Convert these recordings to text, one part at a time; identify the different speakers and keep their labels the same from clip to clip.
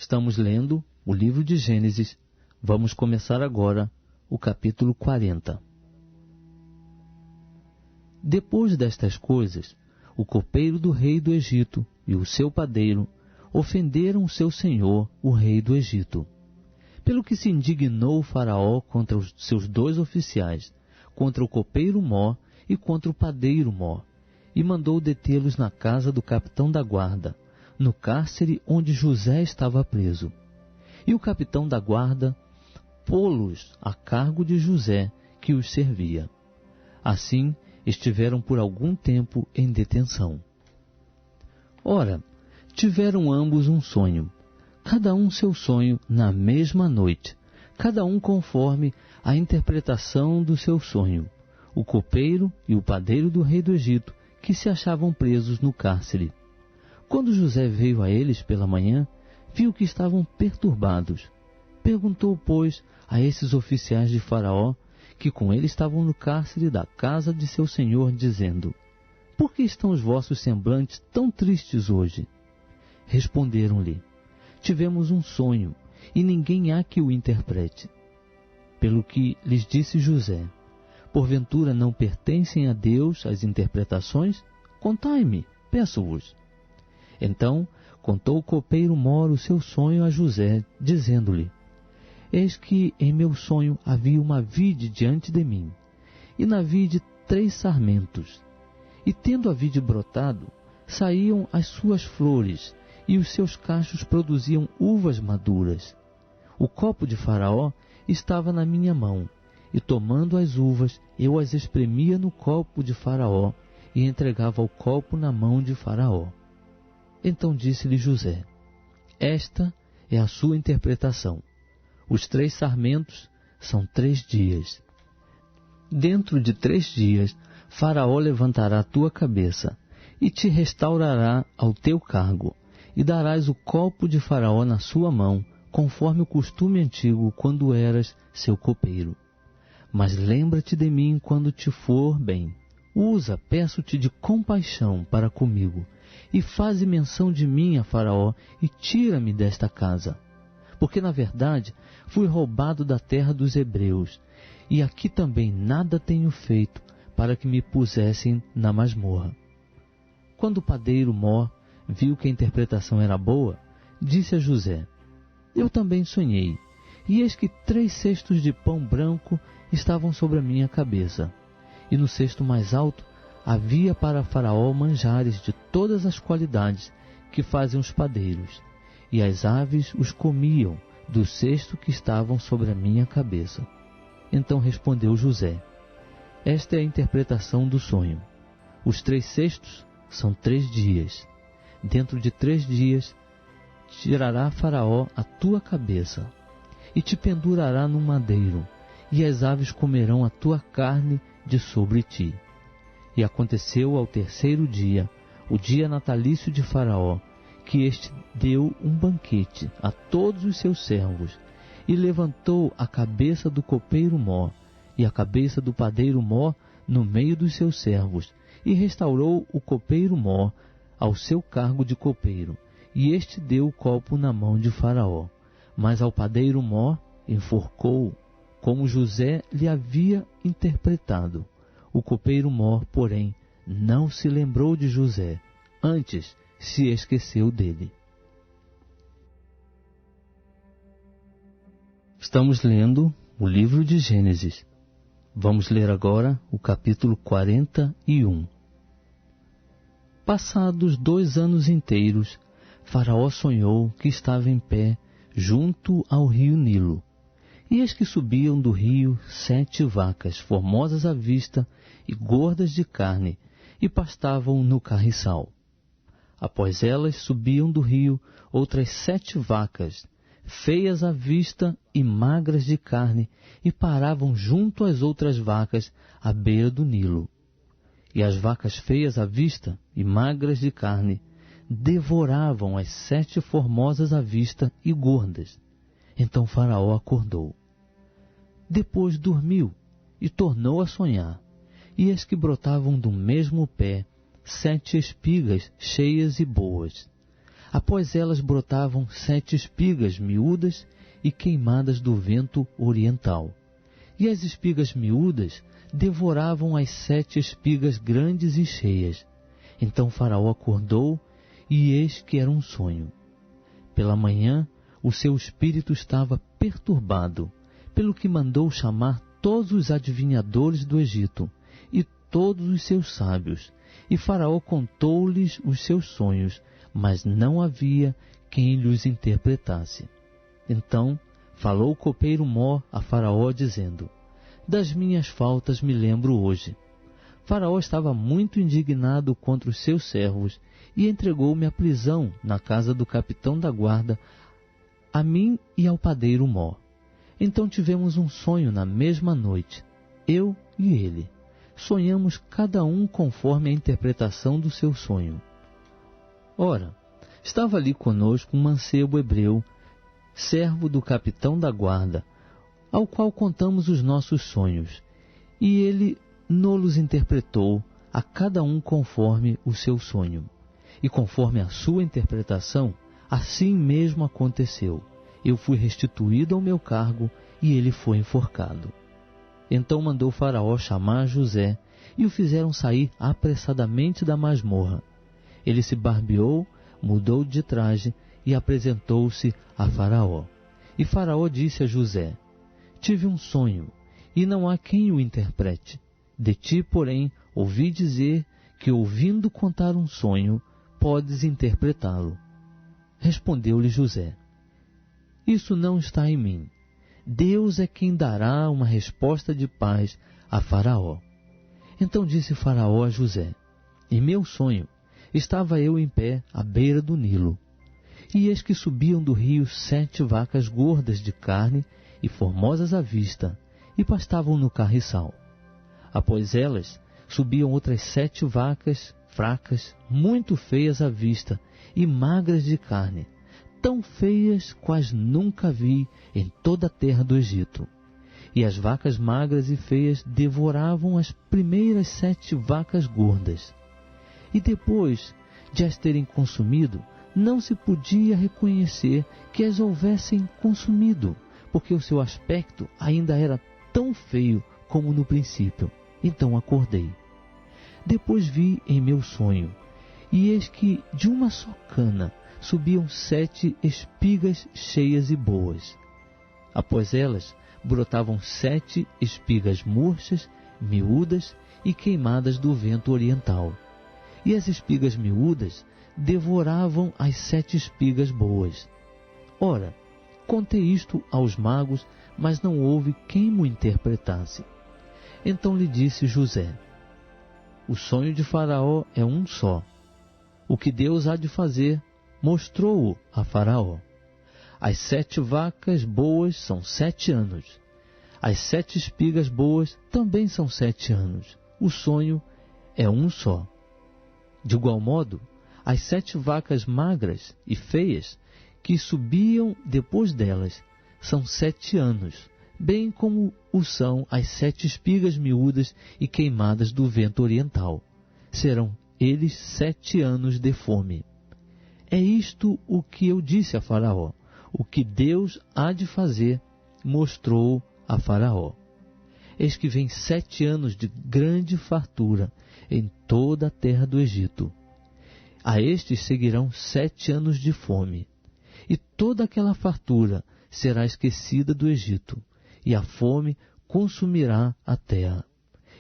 Speaker 1: Estamos lendo o livro de Gênesis. Vamos começar agora o capítulo 40. Depois destas coisas, o copeiro do rei do Egito e o seu padeiro ofenderam o seu senhor, o rei do Egito. Pelo que se indignou o faraó contra os seus 2 oficiais, contra o copeiro Mó e contra o padeiro Mó, e mandou detê-los na casa do capitão da guarda, no cárcere onde José estava preso. E o capitão da guarda pô-los a cargo de José, que os servia. Assim, estiveram por algum tempo em detenção. Ora, tiveram ambos um sonho, cada um seu sonho na mesma noite, cada um conforme a interpretação do seu sonho, o copeiro e o padeiro do rei do Egito, que se achavam presos no cárcere. Quando José veio a eles pela manhã, viu que estavam perturbados. Perguntou, pois, a esses oficiais de Faraó, que com ele estavam no cárcere da casa de seu senhor, dizendo: por que estão os vossos semblantes tão tristes hoje? Responderam-lhe: tivemos um sonho, e ninguém há que o interprete. Pelo que lhes disse José: porventura não pertencem a Deus as interpretações? Contai-me, peço-vos. Então contou o copeiro Mó o seu sonho a José, dizendo-lhe: eis que em meu sonho havia uma vide diante de mim, e na vide 3 sarmentos. E tendo a vide brotado, saíam as suas flores, e os seus cachos produziam uvas maduras. O copo de Faraó estava na minha mão, e tomando as uvas, eu as espremia no copo de Faraó, e entregava o copo na mão de Faraó. Então disse-lhe José: esta é a sua interpretação. Os 3 sarmentos são 3 dias. Dentro de 3 dias, Faraó levantará a tua cabeça, e te restaurará ao teu cargo, e darás o copo de Faraó na sua mão, conforme o costume antigo, quando eras seu copeiro. Mas lembra-te de mim quando te for bem. Usa, peço-te, de compaixão para comigo, e faze menção de mim a Faraó, e tira-me desta casa. Porque, na verdade, fui roubado da terra dos hebreus, e aqui também nada tenho feito para que me pusessem na masmorra. Quando o padeiro Mó viu que a interpretação era boa, disse a José: eu também sonhei, e eis que 3 cestos de pão branco estavam sobre a minha cabeça, e no cesto mais alto havia para Faraó manjares de todas as qualidades que fazem os padeiros, e as aves os comiam do cesto que estavam sobre a minha cabeça. Então respondeu José: esta é a interpretação do sonho. Os 3 cestos são 3 dias. Dentro de 3 dias tirará Faraó a tua cabeça, e te pendurará num madeiro, e as aves comerão a tua carne de sobre ti. E aconteceu ao 3º dia, o dia natalício de Faraó, que este deu um banquete a todos os seus servos, e levantou a cabeça do copeiro Mó, e a cabeça do padeiro Mó no meio dos seus servos, e restaurou o copeiro Mó ao seu cargo de copeiro, e este deu o copo na mão de Faraó. Mas ao padeiro Mó enforcou, como José lhe havia interpretado. O copeiro Mó, porém, não se lembrou de José, antes se esqueceu dele. Estamos lendo o livro de Gênesis. Vamos ler agora o capítulo 41. Passados 2 anos inteiros, Faraó sonhou que estava em pé junto ao rio Nilo. E eis que subiam do rio 7 vacas, formosas à vista e gordas de carne, e pastavam no carriçal. Após elas subiam do rio outras 7 vacas, feias à vista e magras de carne, e paravam junto às outras vacas à beira do Nilo. E as vacas feias à vista e magras de carne devoravam as 7 formosas à vista e gordas. Então Faraó acordou. Depois dormiu e tornou a sonhar. E eis que brotavam do mesmo pé 7 espigas cheias e boas. Após elas brotavam 7 espigas miúdas e queimadas do vento oriental. E as espigas miúdas devoravam as 7 espigas grandes e cheias. Então Faraó acordou, e eis que era um sonho. Pela manhã, o seu espírito estava perturbado, pelo que mandou chamar todos os adivinhadores do Egito e todos os seus sábios. E Faraó contou-lhes os seus sonhos, mas não havia quem lhes interpretasse. Então falou o copeiro Mó a Faraó, dizendo: das minhas faltas me lembro hoje. Faraó estava muito indignado contra os seus servos e entregou-me à prisão na casa do capitão da guarda, a mim e ao padeiro Mó. Então tivemos um sonho na mesma noite, eu e ele. Sonhamos cada um conforme a interpretação do seu sonho. Ora, estava ali conosco um mancebo hebreu, servo do capitão da guarda, ao qual contamos os nossos sonhos, e ele nos interpretou a cada um conforme o seu sonho. E conforme a sua interpretação, assim mesmo aconteceu. Eu fui restituído ao meu cargo e ele foi enforcado. Então mandou Faraó chamar José e o fizeram sair apressadamente da masmorra. Ele se barbeou, mudou de traje e apresentou-se a Faraó. E Faraó disse a José: tive um sonho, e não há quem o interprete. De ti, porém, ouvi dizer que, ouvindo contar um sonho, podes interpretá-lo. Respondeu-lhe José: isso não está em mim. Deus é quem dará uma resposta de paz a Faraó. Então disse Faraó a José: em meu sonho, estava eu em pé à beira do Nilo, e eis que subiam do rio 7 vacas gordas de carne e formosas à vista, e pastavam no carriçal. Após elas, subiam outras 7 vacas fracas, muito feias à vista e magras de carne, tão feias quais nunca vi em toda a terra do Egito. E as vacas magras e feias devoravam as primeiras 7 vacas gordas. E depois de as terem consumido, não se podia reconhecer que as houvessem consumido, porque o seu aspecto ainda era tão feio como no princípio. Então acordei. Depois vi em meu sonho, e eis que de uma só cana subiam 7 espigas cheias e boas. Após elas, brotavam 7 espigas murchas, miúdas e queimadas do vento oriental. E as espigas miúdas devoravam as 7 espigas boas. Ora, contei isto aos magos, mas não houve quem mo interpretasse. Então lhe disse José: o sonho de Faraó é um só. O que Deus há de fazer, mostrou-o a Faraó. As 7 vacas boas são 7 anos. As 7 espigas boas também são 7 anos. O sonho é um só. De igual modo, as 7 vacas magras e feias que subiam depois delas são 7 anos, bem como o são as 7 espigas miúdas e queimadas do vento oriental. Serão eles 7 anos de fome. É isto o que eu disse a Faraó. O que Deus há de fazer, mostrou a Faraó. Eis que vem 7 anos de grande fartura em toda a terra do Egito. A estes seguirão 7 anos de fome, e toda aquela fartura será esquecida do Egito, e a fome consumirá a terra.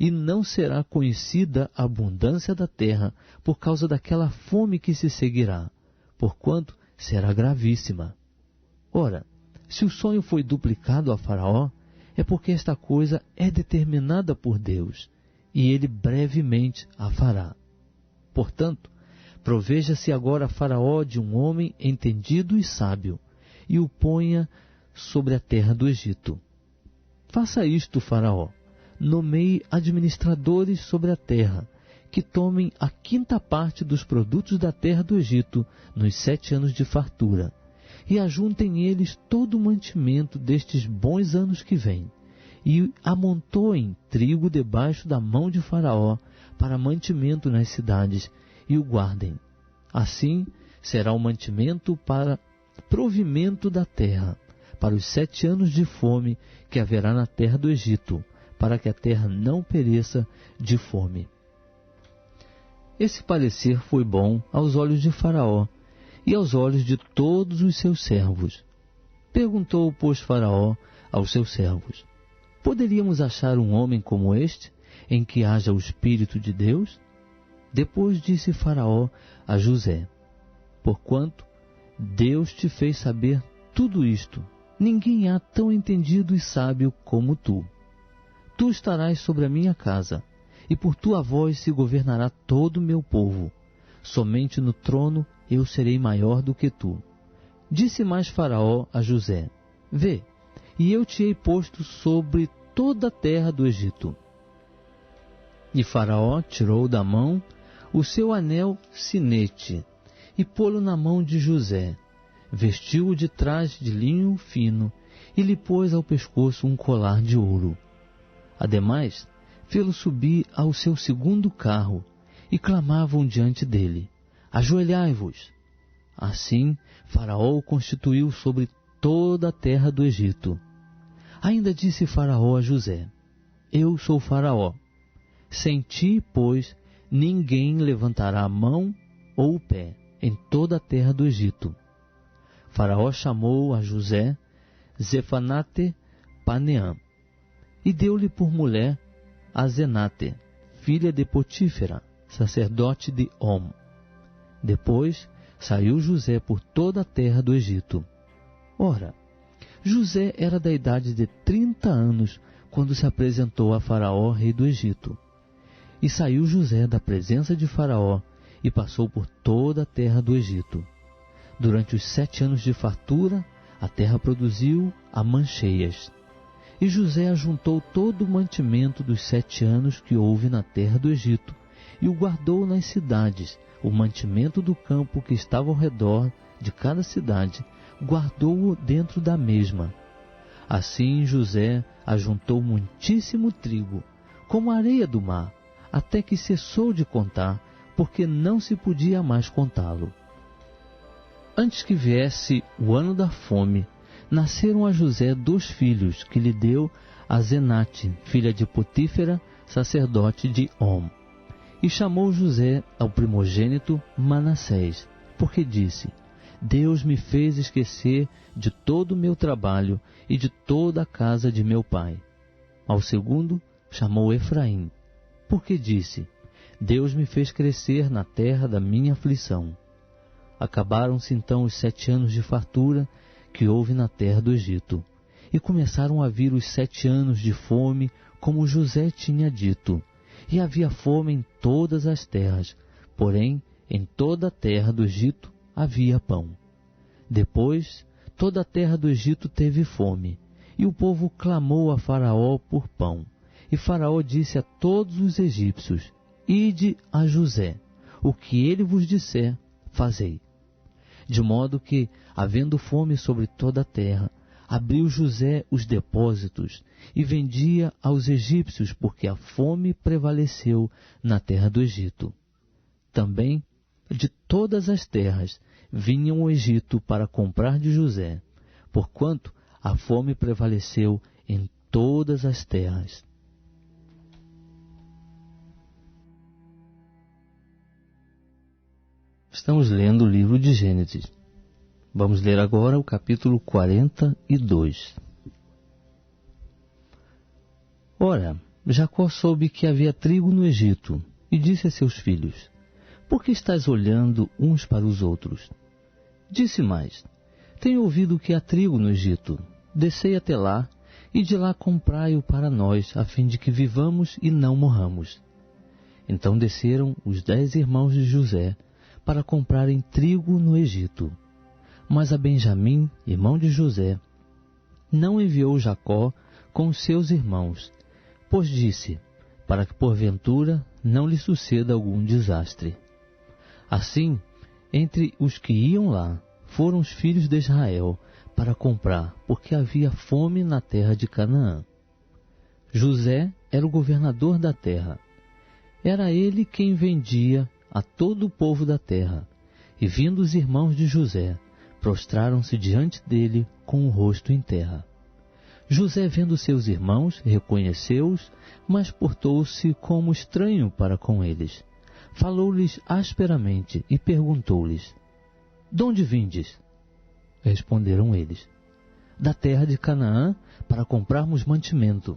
Speaker 1: E não será conhecida a abundância da terra por causa daquela fome que se seguirá, porquanto será gravíssima. Ora, se o sonho foi duplicado a Faraó, é porque esta coisa é determinada por Deus, e ele brevemente a fará. Portanto, proveja-se agora a Faraó de um homem entendido e sábio, e o ponha sobre a terra do Egito. Faça isto, Faraó: nomeie administradores sobre a terra, que tomem a 5ª parte dos produtos da terra do Egito nos 7 anos de fartura, e ajuntem eles todo o mantimento destes bons anos que vêm, e amontoem trigo debaixo da mão de Faraó para mantimento nas cidades, e o guardem. Assim será o mantimento para provimento da terra, para os 7 anos de fome que haverá na terra do Egito, para que a terra não pereça de fome. Esse parecer foi bom aos olhos de Faraó e aos olhos de todos os seus servos. Perguntou, pois, Faraó aos seus servos: poderíamos achar um homem como este, em que haja o Espírito de Deus? Depois disse Faraó a José: porquanto Deus te fez saber tudo isto, ninguém há tão entendido e sábio como tu. Tu estarás sobre a minha casa, e por tua voz se governará todo o meu povo. Somente no trono eu serei maior do que tu. Disse mais Faraó a José: vê, e eu te hei posto sobre toda a terra do Egito. E Faraó tirou da mão o seu anel sinete, e pô-lo na mão de José. Vestiu-o de traje de linho fino, e lhe pôs ao pescoço um colar de ouro. Ademais, fê-lo subir ao seu segundo carro, e clamavam diante dele: ajoelhai-vos. Assim, Faraó o constituiu sobre toda a terra do Egito. Ainda disse Faraó a José: eu sou Faraó. Sem ti, pois, ninguém levantará a mão ou o pé em toda a terra do Egito. Faraó chamou a José Zefanate Paneã e deu-lhe por mulher a Zenate, filha de Potífera, sacerdote de Om. Depois saiu José por toda a terra do Egito. Ora, José era da idade de 30 anos quando se apresentou a Faraó, rei do Egito. E saiu José da presença de Faraó e passou por toda a terra do Egito. Durante os 7 anos de fartura, a terra produziu amãs cheias. E José ajuntou todo o mantimento dos 7 anos que houve na terra do Egito, e o guardou nas cidades. O mantimento do campo que estava ao redor de cada cidade, guardou-o dentro da mesma. Assim José ajuntou muitíssimo trigo, como a areia do mar, até que cessou de contar, porque não se podia mais contá-lo. Antes que viesse o ano da fome, nasceram a José 2 filhos, que lhe deu a Zenate, filha de Potífera, sacerdote de Om. E chamou José ao primogênito Manassés, porque disse: Deus me fez esquecer de todo o meu trabalho e de toda a casa de meu pai. Ao segundo chamou Efraim, porque disse: Deus me fez crescer na terra da minha aflição. Acabaram-se então os 7 anos de fartura que houve na terra do Egito, e começaram a vir os 7 anos de fome, como José tinha dito. E havia fome em todas as terras, porém em toda a terra do Egito havia pão. Depois, toda a terra do Egito teve fome, e o povo clamou a Faraó por pão. E Faraó disse a todos os egípcios: Ide a José, o que ele vos disser, fazei. De modo que, havendo fome sobre toda a terra, abriu José os depósitos e vendia aos egípcios, porque a fome prevaleceu na terra do Egito. Também, de todas as terras, vinham ao Egito para comprar de José, porquanto a fome prevaleceu em todas as terras. Estamos lendo o livro de Gênesis. Vamos ler agora o capítulo 42. Ora, Jacó soube que havia trigo no Egito, e disse a seus filhos: Por que estáis olhando uns para os outros? Disse mais: Tenho ouvido que há trigo no Egito. Descei até lá, e de lá comprai-o para nós, a fim de que vivamos e não morramos. Então desceram os 10 irmãos de José, para comprarem trigo no Egito. Mas a Benjamim, irmão de José, não enviou Jacó com seus irmãos, pois disse: para que porventura não lhe suceda algum desastre. Assim, entre os que iam lá, foram os filhos de Israel para comprar, porque havia fome na terra de Canaã. José era o governador da terra. Era ele quem vendia a todo o povo da terra, E vindo os irmãos de José, prostraram-se diante dele com o rosto em terra. José, vendo seus irmãos, reconheceu-os, mas portou-se como estranho para com eles. Falou-lhes asperamente e perguntou-lhes: De onde vindes? Responderam eles: Da terra de Canaã, para comprarmos mantimento.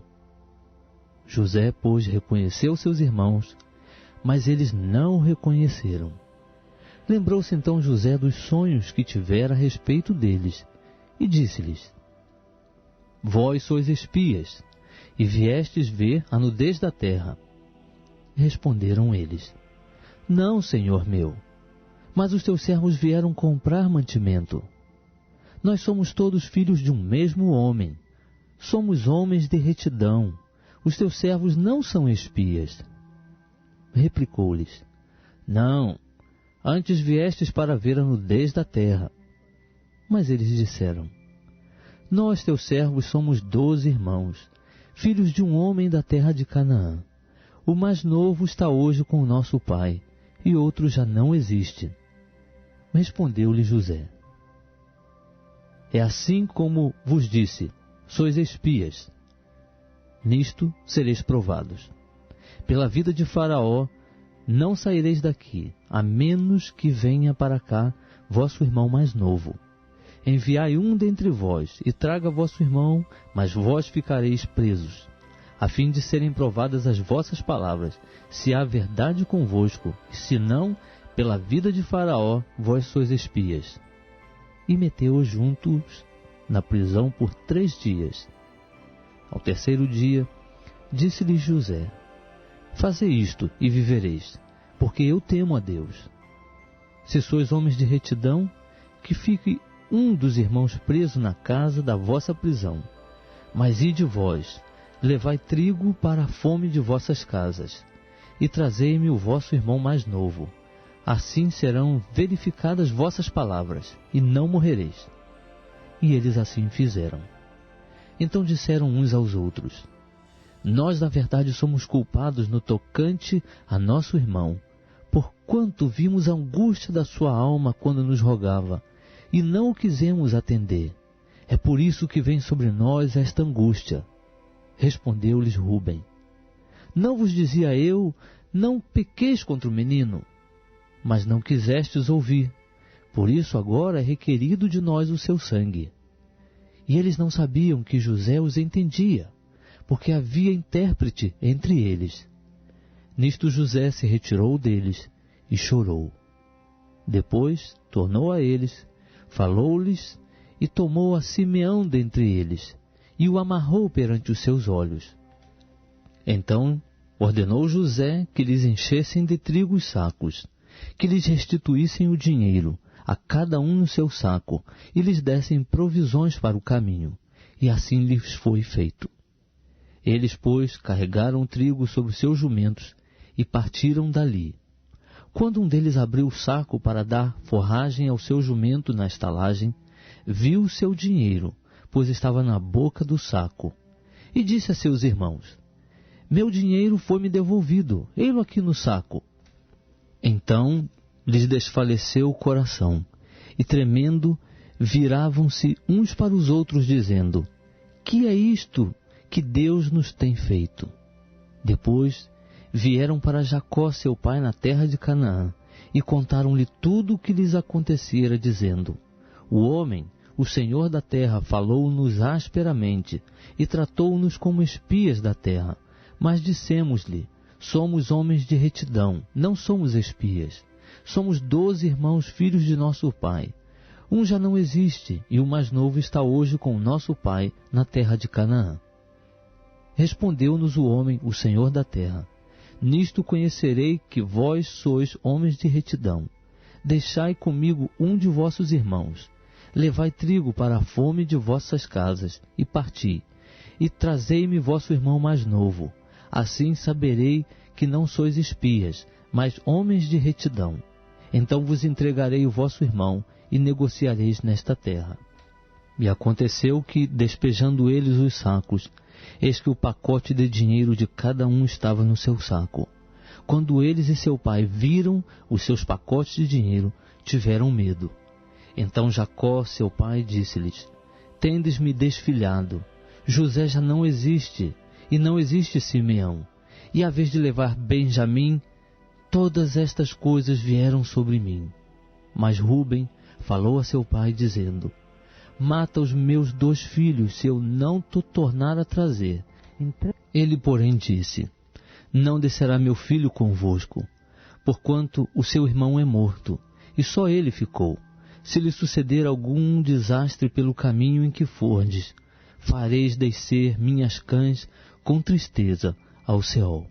Speaker 1: José, pois, reconheceu seus irmãos, mas eles não o reconheceram. Lembrou-se então José dos sonhos que tivera a respeito deles, e disse-lhes: Vós sois espias, e viestes ver a nudez da terra. Responderam eles: Não, senhor meu, mas os teus servos vieram comprar mantimento. Nós somos todos filhos de um mesmo homem. Somos homens de retidão. Os teus servos não são espias. Replicou-lhes: Não, antes viestes para ver a nudez da terra. Mas eles disseram: Nós, teus servos, somos 12 irmãos, filhos de um homem da terra de Canaã. O mais novo está hoje com o nosso pai, e outro já não existe. Respondeu-lhe José: É assim como vos disse, sois espias. Nisto sereis provados. Pela vida de Faraó, não saireis daqui, a menos que venha para cá vosso irmão mais novo. Enviai um dentre vós, e traga vosso irmão, mas vós ficareis presos, a fim de serem provadas as vossas palavras, se há verdade convosco, e se não, pela vida de Faraó, vós sois espias. E meteu-os juntos na prisão por 3 dias. Ao 3º dia, disse-lhes José: Fazei isto e vivereis, porque eu temo a Deus. Se sois homens de retidão, que fique um dos irmãos preso na casa da vossa prisão. Mas ide vós, levai trigo para a fome de vossas casas, e trazei-me o vosso irmão mais novo. Assim serão verificadas vossas palavras, e não morrereis. E eles assim fizeram. Então disseram uns aos outros: Nós, na verdade, somos culpados no tocante a nosso irmão, porquanto vimos a angústia da sua alma quando nos rogava, e não o quisemos atender. É por isso que vem sobre nós esta angústia. Respondeu-lhes Rúben: Não vos dizia eu, não pequeis contra o menino? Mas não quisestes ouvir. Por isso agora é requerido de nós o seu sangue. E eles não sabiam que José os entendia, porque havia intérprete entre eles. Nisto José se retirou deles e chorou. Depois tornou a eles, falou-lhes e tomou a Simeão dentre eles, e o amarrou perante os seus olhos. Então ordenou José que lhes enchessem de trigo os sacos, que lhes restituíssem o dinheiro, a cada um no seu saco, e lhes dessem provisões para o caminho. E assim lhes foi feito. Eles, pois, carregaram o trigo sobre seus jumentos e partiram dali. Quando um deles abriu o saco para dar forragem ao seu jumento na estalagem, viu o seu dinheiro, pois estava na boca do saco, e disse a seus irmãos: Meu dinheiro foi-me devolvido, ei-lo aqui no saco. Então lhes desfaleceu o coração, e tremendo, viravam-se uns para os outros, dizendo: Que é isto que Deus nos tem feito? Depois vieram para Jacó seu pai na terra de Canaã, e contaram-lhe tudo o que lhes acontecera, dizendo: O homem, o Senhor da terra, falou-nos asperamente, e tratou-nos como espias da terra. Mas dissemos-lhe: Somos homens de retidão, não somos espias. Somos 12 irmãos, filhos de nosso pai. Um já não existe, e o mais novo está hoje com o nosso pai na terra de Canaã. Respondeu-nos o homem, o Senhor da terra: Nisto conhecerei que vós sois homens de retidão. Deixai comigo um de vossos irmãos. Levai trigo para a fome de vossas casas, e parti. E trazei-me vosso irmão mais novo. Assim saberei que não sois espias, mas homens de retidão. Então vos entregarei o vosso irmão, e negociareis nesta terra. E aconteceu que, despejando eles os sacos, eis que o pacote de dinheiro de cada um estava no seu saco. Quando eles e seu pai viram os seus pacotes de dinheiro, tiveram medo. Então Jacó, seu pai, disse-lhes: Tendes-me desfilhado. José já não existe, e não existe Simeão. E a vez de levar Benjamim, todas estas coisas vieram sobre mim. Mas Rúben falou a seu pai, dizendo: Mata os meus 2 filhos, se eu não te tornar a trazer. Ele, porém, disse: Não descerá meu filho convosco, porquanto o seu irmão é morto, e só ele ficou. Se lhe suceder algum desastre pelo caminho em que fordes, fareis descer minhas cães com tristeza ao Seol.